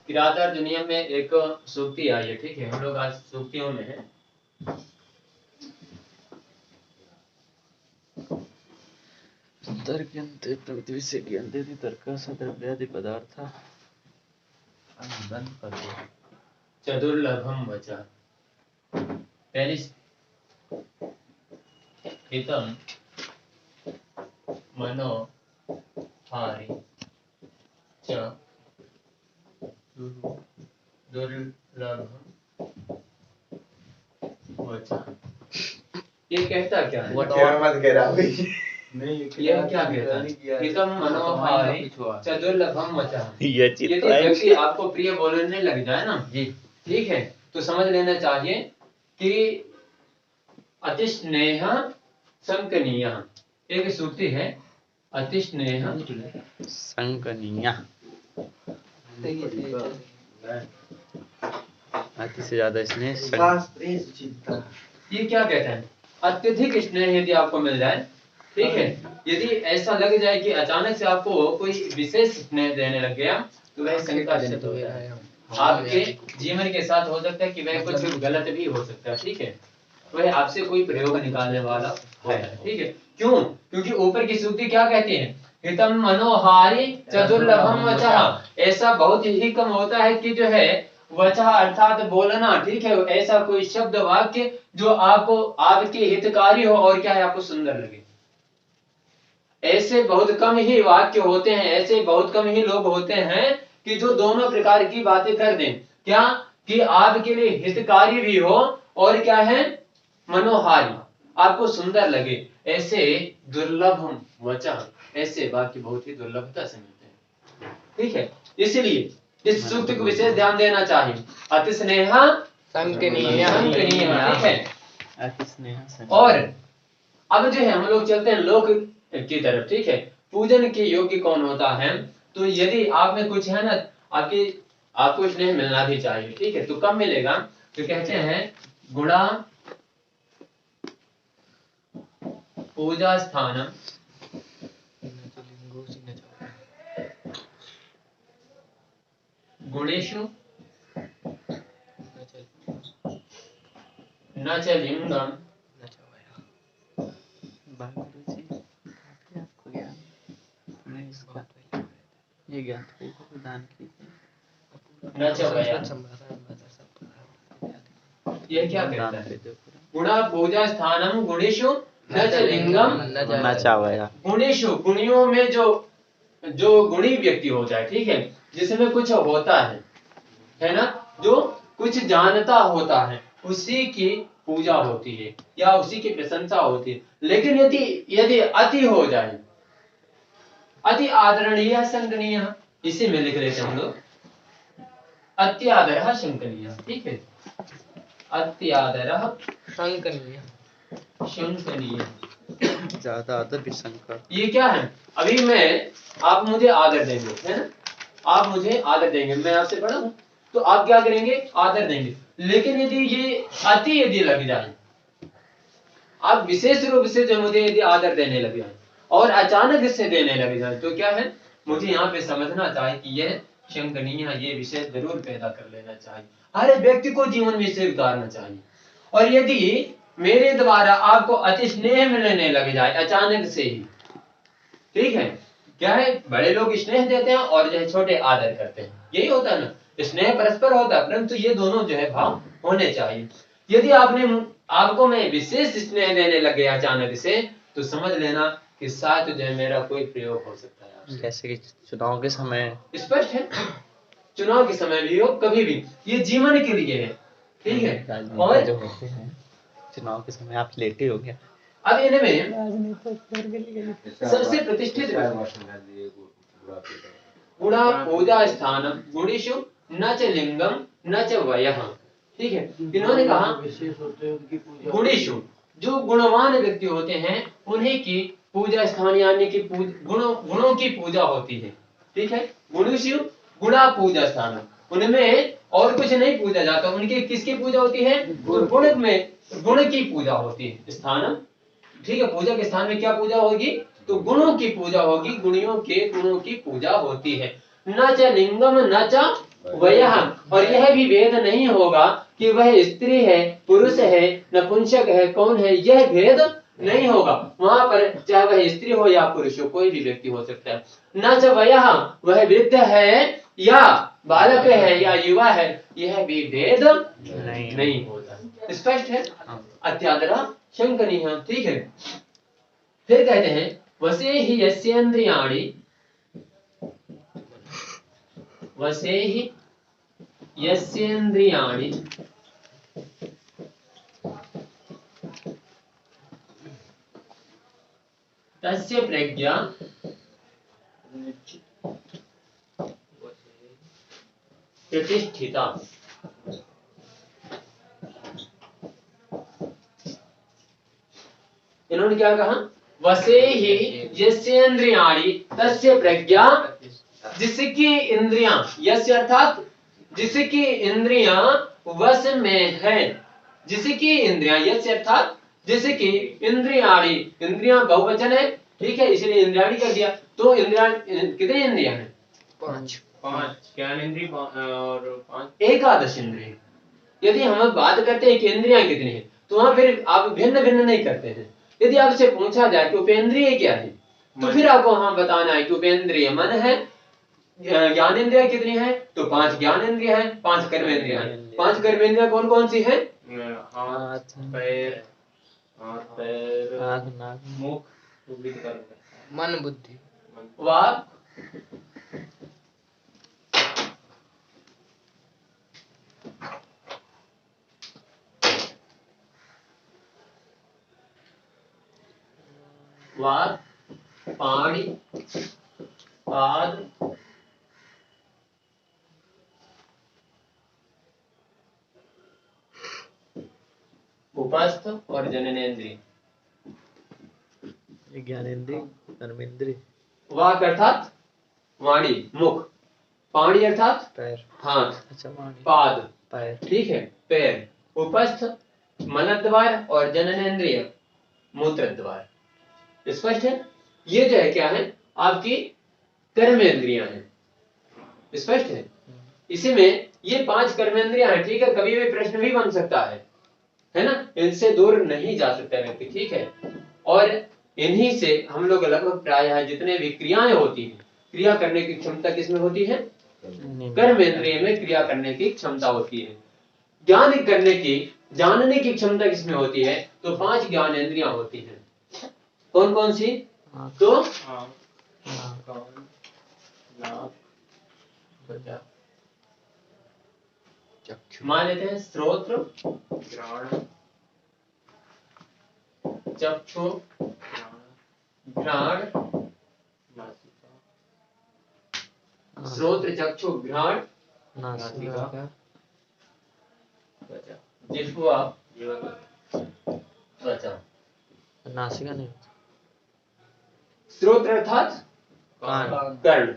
किरातार्जुनीय दुनिया में एक सूक्ति आई है, ठीक है। हम लोग आज सूक्तियों में है। तर्क्यन्ते प्रकृतिविषयज्ञन्ते तर्कः सद्रव्यादि पदार्थः चतुर्लभम वचः। पहली हितम मनो हारि च दुर्लभम वचः। ये कहता क्या है? नहीं, ये क्या कहता है? हितम मनोहारि च दुर्लभम वचः। यदि व्यक्ति आपको प्रिय बोलने लग जाए ना जी, ठीक है, तो समझ लेना चाहिए कि अति स्नेह संकनीय। एक सूक्ति है, अति स्नेह संकनीय, अति से ज्यादा स्नेह। ये क्या कहता है? अत्यधिक स्नेह यदि आपको मिल जाए, ठीक है, यदि ऐसा लग जाए कि अचानक से आपको कोई विशेष स्नेह देने लग गया, तो वह शंका जनित होता है। आपके जीवन के साथ हो सकता है कि वह कुछ गलत भी हो सकता है, ठीक है। वह आपसे कोई प्रयोग निकालने वाला है, ठीक है। क्यों? क्योंकि ऊपर की सूक्ति क्या कहती है? हितम मनोहारि च दुर्लभम वचः। ऐसा बहुत ही कम होता है कि जो है वचः अर्थात बोलना, ठीक है, ऐसा कोई शब्द वाक्य जो आपको आपके हितकारी हो और क्या है आपको सुंदर लगे। ऐसे बहुत कम ही वाक्य होते हैं, ऐसे बहुत कम ही लोग होते हैं कि जो दोनों प्रकार की बातें कर दें। क्या? कि आपके लिए हितकारी भी हो और क्या है मनोहारी, आपको सुंदर लगे। ऐसे दुर्लभ वचन, ऐसे वाक्य बहुत ही दुर्लभता से मिलते हैं, ठीक है। इसलिए इस सूक्ति को विशेष ध्यान देना चाहिए। अति स्नेह संकनीय, ठीक है। अति स्नेह। और अब जो है हम लोग चलते हैं लोक की तरफ, ठीक है। पूजन के योग्य कौन होता है? तो यदि आप में कुछ है ना, आपको स्नेह मिलना भी चाहिए, ठीक है। तो कब मिलेगा? तो कहते हैं गुणा पूजा स्थानम गुणेषु न च लिंगम। ये ज्ञान प्रदान कीजिए। न च वया। ये क्या कहता है? गुणा पूजा स्थानम गुणेषु न च लिंगम न च वया। गुणेषु, गुणियों में जो गुणी व्यक्ति हो जाए, ठीक है, जिसमें कुछ होता है ना, जो कुछ जानता होता है, उसी की पूजा होती है या उसी की प्रशंसा होती है। लेकिन यदि अति हो जाए, अति आदरणीय संकनीय, इसी में लिख लेते हैं हम लोग, अति आदर शंकनीय, ठीक है। अति आदर शंकनीय, ज्यादा आदर भी शंकर। ये क्या है? अभी आप मुझे आदर देंगे, है ना, आप मुझे आदर देंगे, मैं आपसे बड़ा हूं तो आप क्या करेंगे? आदर देंगे। लेकिन यदि ये अति यदि लग जाए, आप विशेष रूप से जो मुझे यदि आदर देने लग जाए और अचानक इससे देने लग जाए, तो क्या है? मुझे यहाँ पे समझना चाहिए कि यह शंकनीय, ये विषय जरूर पैदा कर लेना चाहिए। हर व्यक्ति को जीवन में इसे उतारना चाहिए। और यदि मेरे द्वारा आपको अति स्नेह मिलने लग जाए अचानक से ही, ठीक है, क्या है, बड़े लोग स्नेह देते हैं और जो है छोटे आदर करते हैं, यही होता है ना, स्नेह परस्पर होता है, परंतु ये दोनों जो है भाव होने चाहिए। यदि आपको मैं विशेष स्नेह देने लग गया अचानक से, तो समझ लेना कि शायद जो है मेरा कोई प्रयोग हो सकता है आपसे। जैसे कि चुनाव के समय स्पष्ट है, चुनाव के समय भी हो, कभी भी, ये जीवन के लिए है, ठीक है। और जो होते हैं चुनाव के समय, आप लेटे हो गया। अब इनमें सबसे प्रतिष्ठित गुणा पूजा स्थानम गुणेषु न च लिंगम न च वयः, ठीक है। इन्होंने कहा गुणेषु, जो गुणवान व्यक्ति होते हैं उन्हीं की पूजा स्थान यानी कि गुणों की पूजा होती है, ठीक है। गुणेषु गुणा पूजा स्थान, उनमें और कुछ नहीं पूजा जाता, उनकी किसकी पूजा होती है? गुण में, गुण की पूजा होती है स्थान, ठीक है। पूजा के स्थान में क्या पूजा होगी? तो गुणों की पूजा होगी, गुणियों के गुणों की पूजा होती है। न च लिंगम न च वयः, और यह भी भेद नहीं होगा कि वह स्त्री है, पुरुष है, नपुंसक है, कौन है, यह भेद नहीं होगा। वहां पर चाहे वह स्त्री हो या पुरुष हो, कोई भी व्यक्ति हो सकता है। न च वयः, वह वृद्ध है या बालक है या युवा है, यह भी भेद नहीं होता। स्पष्ट है? अत्यादरा शंकनीय। ठीक है, फिर कहते हैं वसे ही यस्येन्द्रियाणि, वसे ही यस्येन्द्रियाणि तस्य प्रज्ञा प्रतिष्ठिता। इन्होंने क्या कहा? वसे ही यस्येन्द्रियाणि तस्य प्रज्ञा, जिसकी इंद्रियां, यस्य अर्थात जिसकी इंद्रियां वश में है, जिसकी इंद्रियां, यस्य अर्थात जिसकी इंद्रियाणि, इंद्रियां बहुवचन है, ठीक है, इसलिए इंद्रियाणि कर दिया। तो इंद्रियां कितनी इंद्रियां हैं? पांच। ज्ञान इंद्रिय और 5 एकादश इंद्रिय। यदि हम बात करते हैं कि इंद्रियां कितनी हैं, तो वहां फिर आप भिन्न भिन्न नहीं करते हैं। यदि आपसे पूछा जाए कि उपेंद्रिय क्या है, तो फिर आपको वहां बताना है कि उपेंद्रिय मन है। ज्ञानेंद्रिय कितनी है? तो 5 ज्ञानेंद्रिय है, 5 कर्मेंद्रिय है। 5 कर्मेंद्रिय कौन कौन सी है? हाथ, पैर, आँख, नाक, मुख, मन बुद्धि। वाक, वाक, पाणी, पाद, उपस्थ और जननेन्द्रिय। ज्ञानेंद्रिय, कर्मेंद्रिय, वाक अर्थात वाणी, मुख, पाणी अर्थात पैर, हाथ, अच्छा वाणी, पाद, पैर, ठीक है, पैर, उपस्थ मलद्वार और जननेन्द्रिय मूत्र द्वार। स्पष्ट है? ये जो है क्या है? आपकी कर्मेंद्रियां हैं। स्पष्ट है? इसी में ये 5 कर्मेंद्रियां हैं, ठीक है। कभी भी प्रश्न भी बन सकता है ना, इनसे दूर नहीं जा सकता व्यक्ति, ठीक है। और इन्हीं से हम लोग लगभग प्रायः जितने भी क्रियाएं होती हैं, क्रिया करने की क्षमता किसमें होती है? कर्मेंद्रिय में क्रिया करने की क्षमता होती है। ज्ञान करने की, जानने की क्षमता किसमें होती है? तो 5 ज्ञानेंद्रियां होती हैं। कौन कौन सी? तो मान लेते हैं श्रोत्र, चक्षु, घ्राण, श्रोत्र, चक्षु, घ्राण, नासिका, जिह्वा, त्वचा। नासिका नहीं, श्रोत्र अर्थात कान, कर्ण।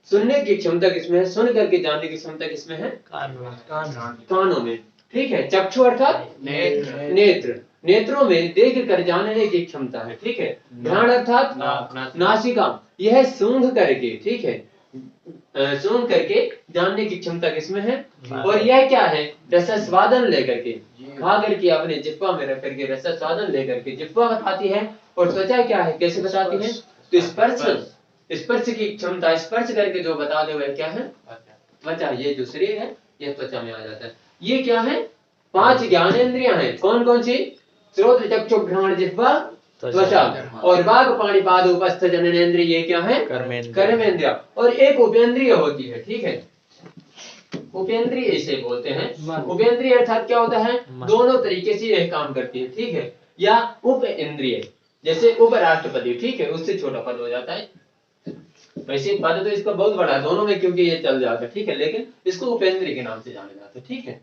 सुनने की क्षमता किसमें है? सुन करके जानने की क्षमता किसमें है? कानों में, ठीक है। चक्षु अर्थात नेत्र, नेत्रों में देख कर जानने की क्षमता है, ठीक है। घ्राण अर्थात नासिका, यह सूंघ करके, ठीक है, सूंघ करके जानने की क्षमता किसमें है? और यह क्या है? रसास्वादन लेकर के, खा करके अपने जिह्वा में रख करके रसास्वादन लेकर के जिह्वा बताती है। और त्वचा क्या है? कैसे बताती है? तो स्पर्श, स्पर्श की क्षमता, स्पर्श करके जो बता दे वह क्या है? त्वचा। ये जो शरीर है यह त्वचा में आ जाता है। ये क्या है? 5 ज्ञानेंद्रियां हैं। कौन कौन सी? श्रोत्र, चक्षु, घ्राण, जिह्वा, त्वचा। और वाग, पाणी, पाद, उपस्थ, जननेन्द्रिय, ये क्या है? कर्मेंद्रिय। और एक उपेंद्रिय होती है, ठीक है। उपेंद्रिय इसे बोलते हैं। उपेंद्रिय अर्थात क्या होता है? दोनों तरीके से यह काम करती है, ठीक है। या उप इंद्रिय, जैसे उपराष्ट्रपति, ठीक है, उससे छोटा पद हो जाता है। वैसे पद तो इसका बहुत बड़ा है दोनों में, क्योंकि ये चल जाता है, ठीक है, लेकिन इसको उपेंद्रिय के नाम से जाना जाता है, ठीक है।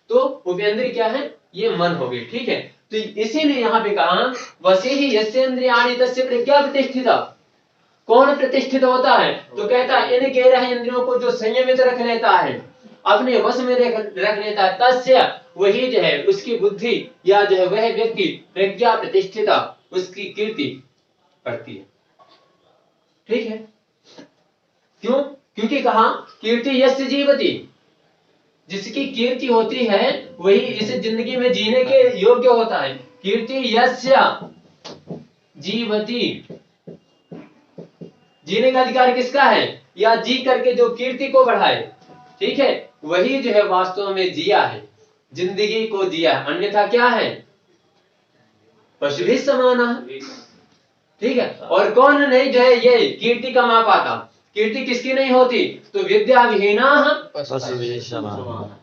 तो उपेंद्रिय क्या है? ये मन हो गई, ठीक है। तो इसीलिए यहाँ पे कहा वसे ही यस्येन्द्रियाणि तस्य प्रज्ञा प्रतिष्ठिता। कौन प्रतिष्ठित होता है? तो कहता है इन 11 इंद्रियों को जो संयमित रख लेता है, अपने वश में रख लेता है, तस्य, वही जो है उसकी बुद्धि या जो है वह व्यक्ति प्रज्ञा प्रतिष्ठिता, उसकी कीर्ति बढ़ती है, ठीक है। क्यों? क्योंकि कहा कीर्ति यस्य जीवति, जिसकी कीर्ति होती है वही इस जिंदगी में जीने के योग्य होता है। कीर्ति यस्य जीवति, जीने का अधिकार किसका है? या जी करके जो कीर्ति को बढ़ाए, ठीक है, वही जो है वास्तव में जिया है, जिंदगी को जिया है। अन्यथा क्या है? पशु भी समान है, ठीक है। और कौन नहीं जो है ये कीर्ति कमा पाता? कीर्ति किसकी नहीं होती? तो विद्या विहीना पशु भी समान।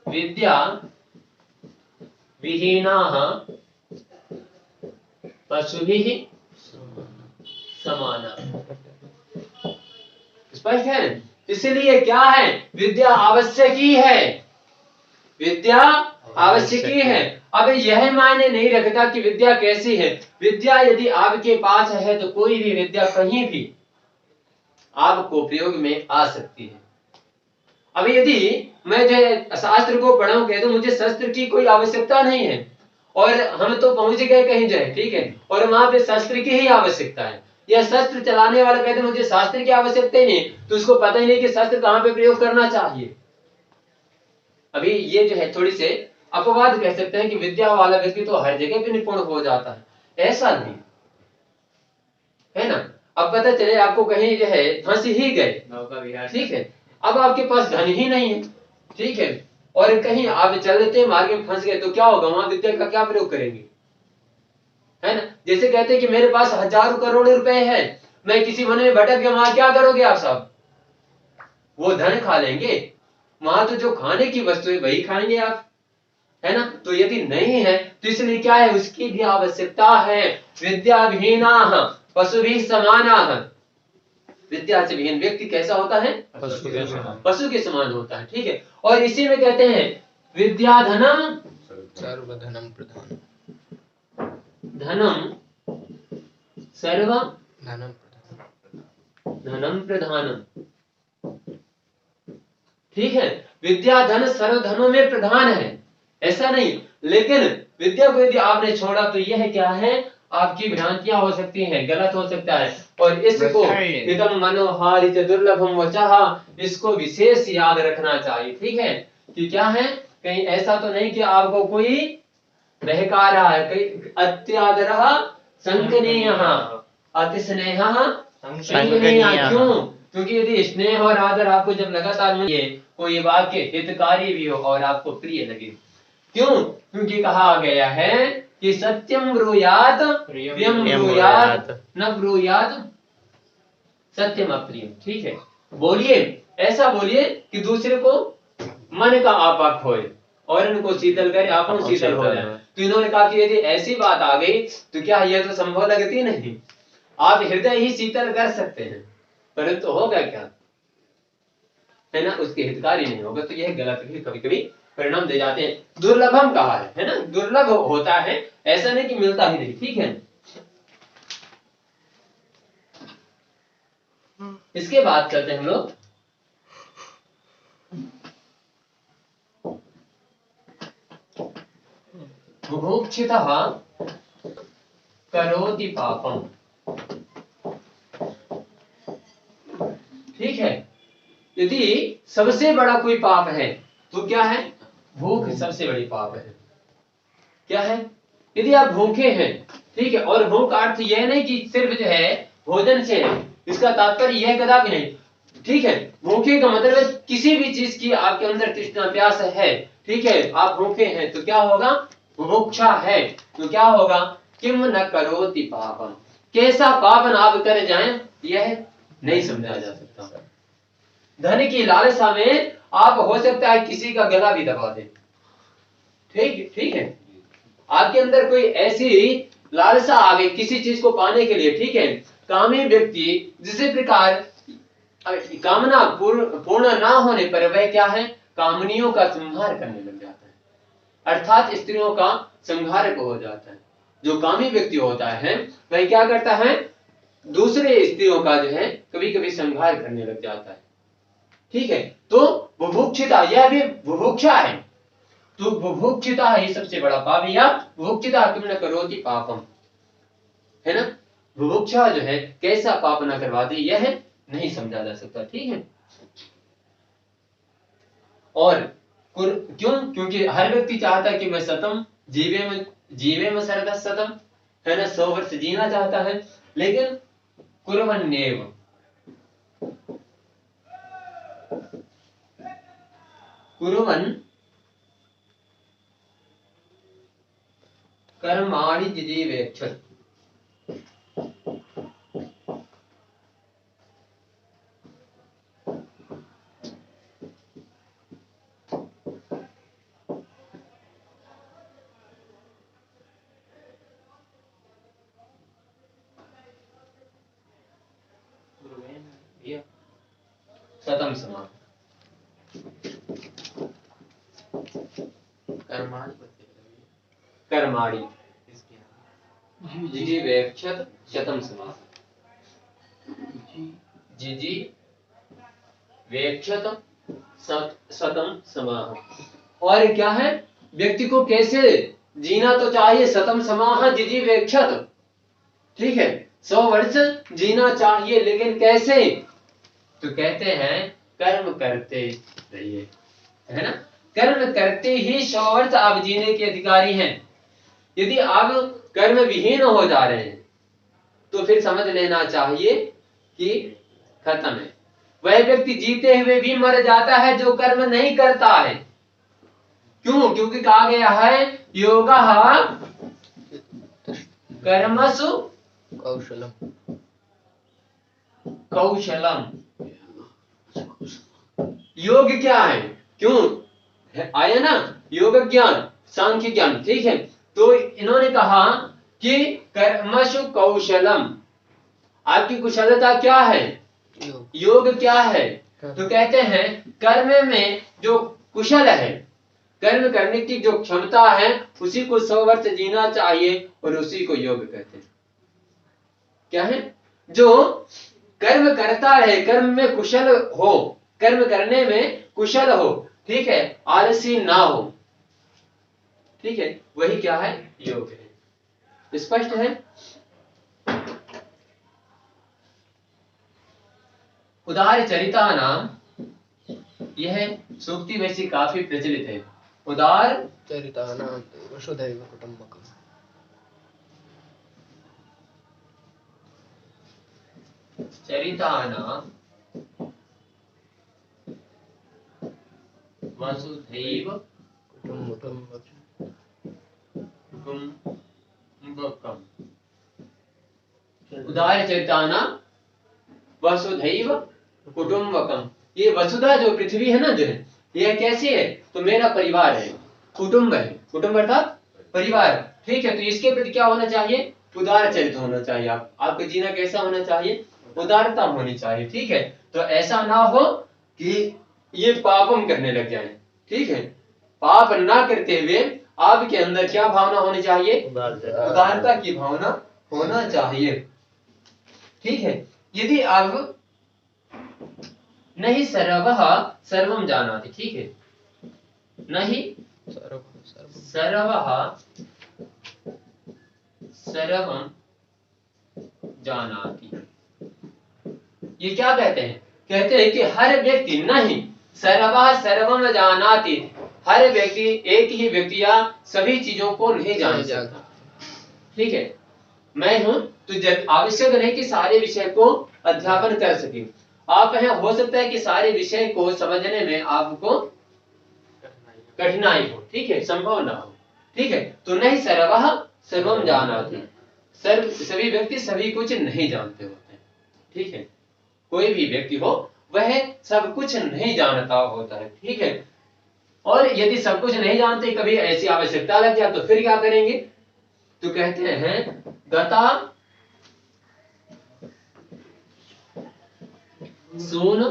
विद्या विहीना पशु भी समान। स्पष्ट है? इसलिए क्या है? विद्या आवश्यक ही है, विद्या आवश्यक ही है। अब यह मायने नहीं रखता कि विद्या कैसी है। विद्या यदि आपके पास है तो कोई भी विद्या कहीं भी आपको प्रयोग में आ सकती है। अब यदि मैं जो है शास्त्र को पढ़ा हूं, तो मुझे शस्त्र की कोई आवश्यकता नहीं है, और हम तो पहुंच गए कहीं जाए, ठीक है, और वहां पे शस्त्र की ही आवश्यकता है। या शस्त्र चलाने वाला कहते मुझे शास्त्र की आवश्यकता ही नहीं, तो उसको पता ही नहीं कि शस्त्र कहां पे प्रयोग करना चाहिए। अभी ये जो है थोड़ी से अपवाद कह सकते हैं कि विद्या वाला व्यक्ति तो हर जगह पे निपुण हो जाता है, ऐसा नहीं है ना। अब पता चले आपको कहीं जो है फंस ही गए, ठीक है, अब आपके पास धन ही नहीं है, ठीक है, और कहीं आप चलते मार्ग में फंस गए, तो क्या होगा? वहां विद्या का क्या प्रयोग करेंगे? है ना। जैसे कहते हैं कि मेरे पास हजारों करोड़ रुपए है, मैं किसी वन में भटक गया, वहां क्या करोगे आप साहब? वो धन खा लेंगे, वहां तो जो खाने की वस्तु है वही खाएंगे आप, है ना। तो यदि नहीं है तो इसलिए क्या है? उसकी भी आवश्यकता है। विद्या विहीना पशु भी समाना। विद्या से विहीन व्यक्ति कैसा होता है? पशु के समान। पशु के समान होता है, ठीक है। और इसी में कहते हैं विद्या धनम सर्वधनम प्रधान, धनम सर्व धनम प्रधान, धनम प्रधानम, ठीक है। विद्या धन सर्व धनों में प्रधान है, ऐसा नहीं। लेकिन विद्या को यदि आपने छोड़ा तो यह क्या है? आपकी भ्रांतियां हो सकती हैं, गलत हो सकता है। और इसको इदम मनोहारित दुर्लभम वचः, इसको विशेष याद रखना चाहिए, ठीक है, कि क्या है? कहीं ऐसा तो नहीं कि आपको कोई बहका रहा है, कहीं अत्यादर संकनीय, अतिस्नेह संकनीय। क्यों? क्योंकि यदि स्नेह और आदर आपको जब लगातार मिले, कोई वाक्य हितकारी भी हो और आपको प्रिय लगे, क्यों? क्योंकि कहा गया है कि सत्यम ब्रूयात प्रियम ब्रूयात न ब्रूयात सत्यम अप्रियम, ठीक है। बोलिए, ऐसा बोलिए कि दूसरे को मन का आपा खोए और इनको शीतल करे, आप शीतल हो जाए। तो इन्होंने कहा कि यदि ऐसी बात आ गई तो क्या यह तो संभव लगती नहीं। आप हृदय ही शीतल कर सकते हैं, परंतु होगा क्या? है ना, उसके हितकारी नहीं होगा, तो यह गलत भी कभी कभी परिणाम दे जाते हैं। दुर्लभम कहा है ना, दुर्लभ होता है, ऐसा नहीं कि मिलता ही नहीं, ठीक है। इसके बाद चलते हैं हम लोग बुभुक्षितः करोति पापम, ठीक है। यदि सबसे बड़ा कोई पाप है तो क्या है? भूख सबसे बड़ी पाप है। क्या है? यदि आप भूखे हैं, ठीक है, और भूख का अर्थ यह नहीं कि सिर्फ जो है भोजन से है, इसका तात्पर्य यह कदापि नहीं, ठीक है। भूखे का मतलब है किसी भी चीज की आपके अंदर तृष्णा प्यास है, ठीक है, आप भूखे हैं तो क्या होगा? बुभुक्षा है तो क्या होगा? किम न करोति पापम, कैसा पापन आप कर जाएं यह नहीं समझा जा सकता। धन की लालसा में आप हो सकता है किसी का गला भी दबा दें, ठीक है। आपके अंदर कोई ऐसी लालसा आ गई किसी चीज को पाने के लिए, ठीक है। कामी व्यक्ति जिस प्रकार कामना पूर्ण ना होने पर वह क्या है? कामनियों का संहार करने लग जाता है, अर्थात स्त्रियों का संहारक हो जाता है। जो कामी व्यक्ति होता है वह क्या करता है? दूसरे स्त्रियों का जो है कभी कभी संहार करने लग जाता है, ठीक है। तो बुभुक्षिता, यह भी बुभुक्षा है, तो बुभुक्षिता ही सबसे बड़ा पाप, या बुभुक्षिता किम न करोति पापम, है ना। बुभुक्षा जो है कैसा पाप न करवा दे, यह नहीं समझा जा सकता। ठीक है, और क्यों? क्योंकि हर व्यक्ति चाहता है कि मैं सतम जीवे में सर्वदा सतम, है ना, 100 वर्ष जीना चाहता है, लेकिन कुर्वन्नेव, कुर्वन् कर्माणि जिजीवेक्षत। सतम समाह, कर्माणि जिजीवेक्षत शतम समाह, जिजीवेक्षत शतम समाह। और क्या है, व्यक्ति को कैसे जीना तो चाहिए, शतम समाह जिजीवेक्षत। ठीक है, 100 वर्ष जीना चाहिए, लेकिन कैसे? तो कहते हैं कर्म करते रहिए, है ना, कर्म करते ही 100 वर्ष आप जीने के अधिकारी हैं। यदि आप कर्म विहीन हो जा रहे हैं तो फिर समझ लेना चाहिए कि खत्म है। वह व्यक्ति जीते हुए भी मर जाता है जो कर्म नहीं करता है। क्यों? क्योंकि कहा गया है योगः कर्मसु कौशलम। कौशलम। योग क्या है? क्यों आया ना, योग ज्ञान, सांख्य ज्ञान। ठीक है, तो इन्होंने कहा कि कर्मसु कौशलम, आपकी कुशलता क्या है? योग क्या है? तो कहते हैं कर्म में जो कुशल है, कर्म करने की जो क्षमता है, उसी को 100 वर्ष जीना चाहिए, और उसी को योग कहते हैं। क्या है? जो कर्म करता है, कर्म में कुशल हो, कर्म करने में कुशल हो, ठीक है, आलसी ना हो, ठीक है, वही क्या है? योग है। स्पष्ट है? उदार चरिता नाम, यह सूक्ति वैसी काफी प्रचलित है। उदार चरितानां वसुधैव कुटुम्बकम्। चरितानां वसुधैव कुटुम्बकम्। उदार चरितानां वसुधैव कुटुम्बकम्। ये वसुधा जो पृथ्वी है ना, जो है, यह कैसी है? तो मेरा परिवार है, कुटुंब है, कुटुंब अर्थात परिवार। ठीक है, तो इसके प्रति क्या होना चाहिए? उदार चरित होना चाहिए। आपका जीना कैसा होना चाहिए? उदारता होनी चाहिए। ठीक है, तो ऐसा ना हो कि ये पापम करने लग जाए। ठीक है, पाप ना करते हुए आपके अंदर क्या भावना होनी चाहिए? उदारता की भावना होना चाहिए। ठीक है, यदि आप नहीं सर्वः सर्वम जानाति, ठीक है, नहीं सर्वः सर्वम जानाति, ये क्या कहते हैं? कहते हैं कि हर व्यक्ति नहीं सर्वः सर्वम जानाति, हर व्यक्ति एक ही व्यक्ति या सभी चीजों को नहीं जान सकता। ठीक है, मैं हूं तो आवश्यक नहीं कि सारे विषय को अध्यापन कर सके। आप हैं, हो सकता है कि सारे विषय को समझने में आपको कठिनाई हो, ठीक है, संभव ना हो। ठीक है, तो नहीं सर्वः सर्वम जानाति, सभी व्यक्ति सभी कुछ नहीं जानते होते हैं। ठीक है, कोई भी व्यक्ति हो वह सब कुछ नहीं जानता होता है। ठीक है, और यदि सब कुछ नहीं जानते, कभी ऐसी आवश्यकता लग जाए तो फिर क्या करेंगे? तो कहते हैं गता सून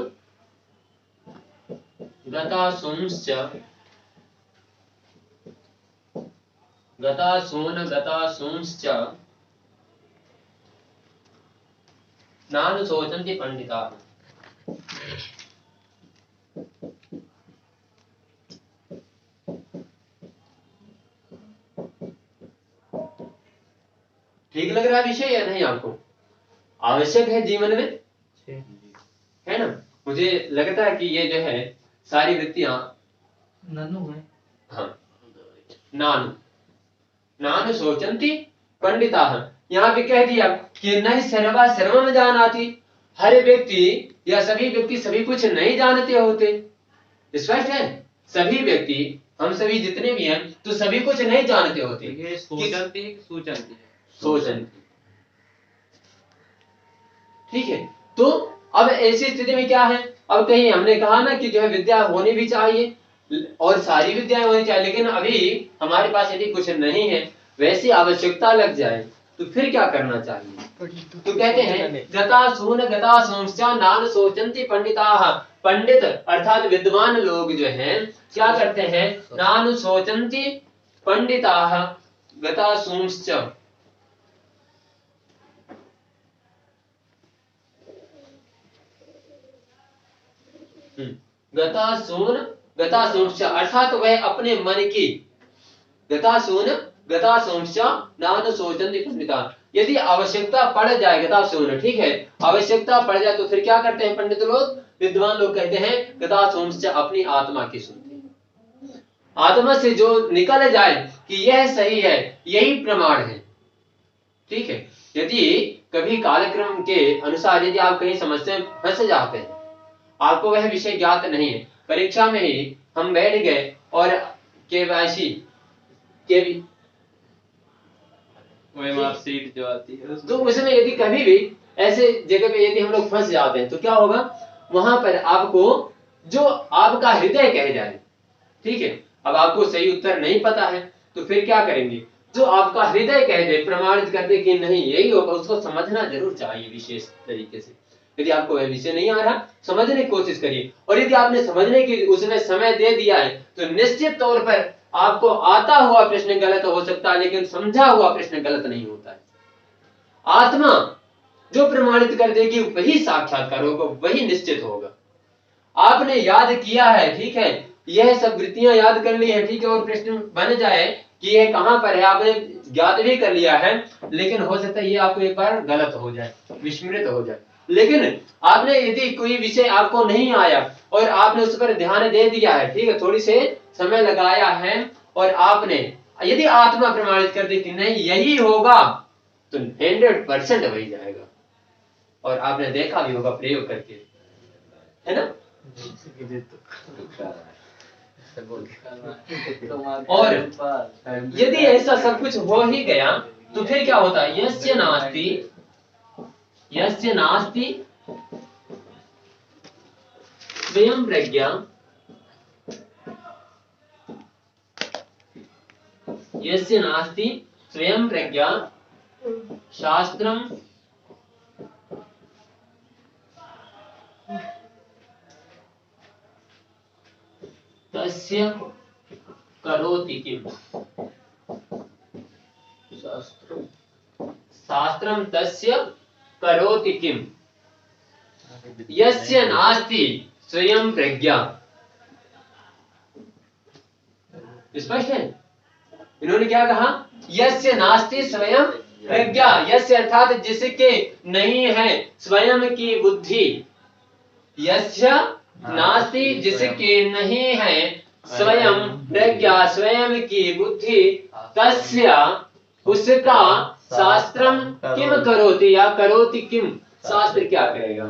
गता सूंश्च, गता सून गता सूंश्च नानुशोचन्ति पंडिताः। ठीक लग रहा है विषय या नहीं आपको? आवश्यक है जीवन में? मुझे लगता है कि ये जो है सारी वृत्तियां ननु है। हाँ नानु नानु सोचंती पंडिता। यहाँ पे कह दिया कि नहीं सर्वा सर्वम जानाति, हर व्यक्ति या सभी व्यक्ति सभी कुछ नहीं जानते होते। स्पष्ट है, सभी व्यक्ति हम सभी जितने भी हैं तो सभी कुछ नहीं जानते होते। ये सोचंती है कि सूचंती है? सोचंती, ठीक है। तो अब ऐसी स्थिति में क्या है, अब कहीं हमने कहा ना कि जो है विद्या होनी भी चाहिए और सारी विद्याएं होनी चाहिए, लेकिन अभी हमारे पास यदि कुछ नहीं है, वैसी आवश्यकता लग जाए तो फिर क्या करना चाहिए? तो कहते हैं गता सोमश्चा नान सोचंती पंडिताः। पंडित अर्थात विद्वान लोग जो हैं क्या करते हैं? नान सोचंती पंडिताः गता सोमश्चा। गता सोमश्चा अर्थात वह अपने मन की गता सोमश्चा नान सोचंती पंडिता। यदि आवश्यकता पड़ जाए गता सोन, ठीक है, आवश्यकता पड़ जाए तो फिर क्या करते हैं पंडित लोग, विद्वान लोग कहते हैं गता सोमश्चा, अपनी आत्मा की सुनते हैं। आत्मा से जो निकल जाए कि यह सही है, यही प्रमाण है, ठीक है। यदि कभी कालक्रम के अनुसार यदि आप कहीं समस्या में फंस जाते हैं, आपको वह विषय ज्ञात नहीं है, परीक्षा में ही हम बैठ गए और केवाईसी के भी वही मार्कशीट जो आती है तो उसमें यदि कभी भी ऐसे जगह पे यदि हम लोग फंस जाते हैं तो क्या होगा, वहां पर आपको जो आपका हृदय कह जाए, ठीक है, अब आपको सही उत्तर नहीं पता है तो फिर क्या करेंगे, जो आपका हृदय कह दे, प्रमाणित कर दे कि नहीं यही होगा, उसको समझना जरूर चाहिए विशेष तरीके से। यदि आपको वह विषय नहीं आ रहा, समझने की कोशिश करिए, और यदि आपने समझने की उसमें समय दे दिया है तो निश्चित तौर पर आपको आता हुआ प्रश्न गलत हो सकता है, लेकिन समझा हुआ प्रश्न गलत नहीं होता है। आत्मा जो प्रमाणित कर देगी वही साक्षात्कार होगा, वही निश्चित होगा। आपने याद किया है, ठीक है, यह सब वृत्तियां याद कर ली है, ठीक है, और प्रश्न बन जाए कि यह कहां पर है, आपने ज्ञात भी कर लिया है, लेकिन हो सकता है ये आपको एक बार गलत हो जाए, विस्मृत हो जाए। लेकिन आपने यदि कोई विषय आपको नहीं आया और आपने उस पर ध्यान दे दिया है, ठीक है, थोड़ी से समय लगाया है और आपने यदि आत्मा प्रमाणित कर दी कि नहीं यही होगा तो 100% वही जाएगा, और आपने देखा भी होगा प्रयोग करके, है ना। और यदि ऐसा सब कुछ हो ही गया तो फिर क्या होता है, यस्य नास्ति स्वयं प्रज्ञा, यस्य नास्ति स्वयं प्रज्ञा शास्त्रम तस्य करोति किम, शास्त्रम तस्य करोति किम, यस्य नास्ति स्वयं प्रज्ञा। स्पष्ट है, इन्होंने क्या कहा, यस्य नास्ति स्वयं प्रज्ञा, यस्य अर्थात जिसके नहीं है स्वयं की बुद्धि, यस्य नास्ति जिसके नहीं है स्वयं प्रज्ञा, स्वयं की बुद्धि, तस्य उसका शास्त्रम किम करोति या करोति किम, शास्त्र क्या करेगा।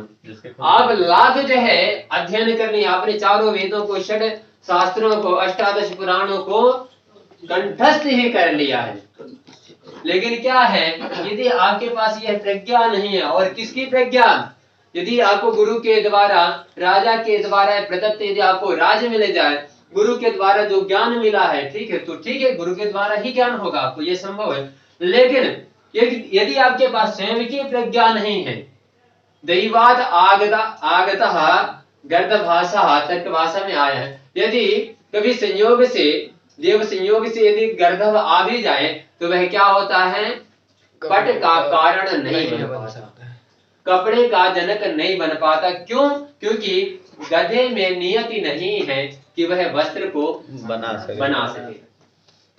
आप लाभ जो है अध्ययन करनी, आपने चारों वेदों को, षड शास्त्रों को, अष्टादश पुराणों को कंठस्थ ही कर लिया है, लेकिन क्या है यदि आपके पास यह प्रज्ञा नहीं है, और किसकी प्रज्ञा, यदि आपको गुरु के द्वारा, राजा के द्वारा प्रदत्त यदि आपको राज्य मिले जाए, गुरु के द्वारा जो ज्ञान मिला है, ठीक है, तो ठीक है, गुरु के द्वारा ही ज्ञान होगा आपको, यह संभव है। लेकिन यदि आपके पास स्वयं की प्रज्ञा नहीं है, दैवाद आगतः गर्दभाषा, तर्क भाषा में आया है, यदि कभी संयोग से, देव संयोग से यदि गर्दभ आ भी जाए तो वह क्या होता है, पट का कारण नहीं बन पाता, कपड़े का जनक नहीं बन पाता। क्यों? क्योंकि गधे में नियति नहीं है कि वह वस्त्र को बना सके,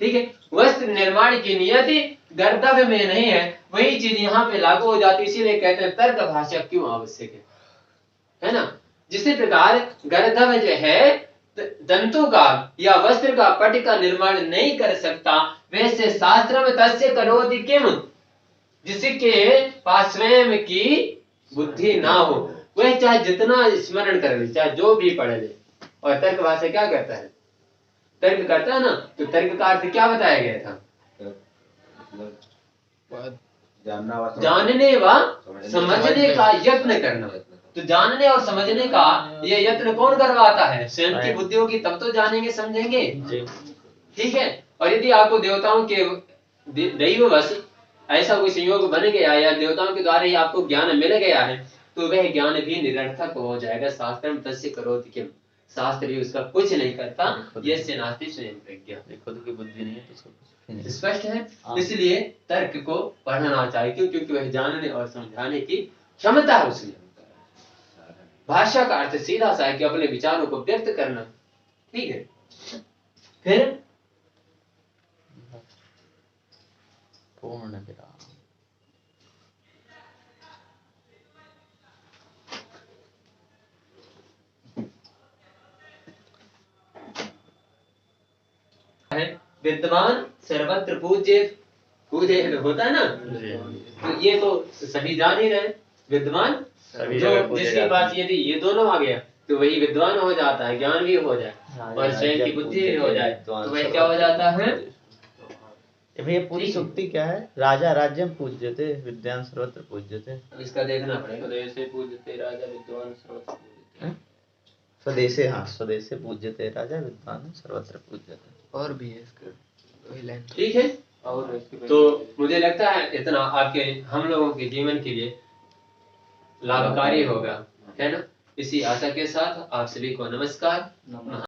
ठीक है, वस्त्र निर्माण की नियति गर्दभ में नहीं है, वही चीज यहाँ पे लागू हो जाती है। इसीलिए कहते हैं तर्क भाषा क्यों आवश्यक है ना। जिसी प्रकार गर्दभ जो है तंतु का या वस्त्र का पट का निर्माण नहीं कर सकता, वैसे शास्त्र में तस्य करोति किम, जिसके पास स्वयं की बुद्धि ना हो वह चाहे जितना स्मरण कर ले, चाहे जो भी पढ़ ले। और तर्क भाषा क्या करता है, तर्क करता है ना, तो तर्क का अर्थ क्या बताया गया था, जानने व समझने का यत्न करना। तो जानने और समझने का ये यत्न कौन करवाता है, स्वयं की बुद्धि होगी तब तो जानेंगे समझेंगे, ठीक है। और यदि आपको देवताओं के दैववश ऐसा कोई संयोग बन गया या देवताओं के द्वारा ही आपको ज्ञान मिल गया है, तो वह ज्ञान भी निरर्थक हो जाएगा। शास्त्र में तस्य करोति किम, शास्त्र भी उसका कुछ नहीं करता। यस्य नास्ति स्वयं प्रज्ञा, खुद की बुद्धि नहीं है तो सब कुछ नहीं। स्पष्ट है। इसलिए तर्क को पढ़ना चाहिए, क्यों, क्योंकि वह जानने और समझाने की क्षमता है उसमें। भाषा का अर्थ सीधा सा है कि अपने विचारों को व्यक्त करना, ठीक है। फिर पूर्ण विराम। विद्वान सर्वत्र पूज्य, पूज्य होता है ना, तो ये तो सभी जान ही रहे। विद्वान जो जिसके पास यदि ये दोनों आ गया तो वही विद्वान हो जाता है, ज्ञान भी हो जाए और स्वयं की बुद्धि भी हो जाए, तो वह क्या हो जाता है। भैया पूरी सुक्ति क्या है, राजा राज्यम पूज्यते विद्वान सर्वत्र पूज्यते। इसका देखना पड़ेगा। स्वदेशे पूज्यते राजा विद्वान सर्वत्र पूज्यते। स्वदेशे, हाँ स्वदेशे पूज्यते राजा विद्वान सर्वत्र पूज्यते। और भी है इसका वही लाइन। ठीक है। और इसके तो मुझे लगता है इतना आपके हम लोगों के जीवन के लिए लाभकारी होगा, है ना। इसी आशा के साथ आप सभी को नमस्कार।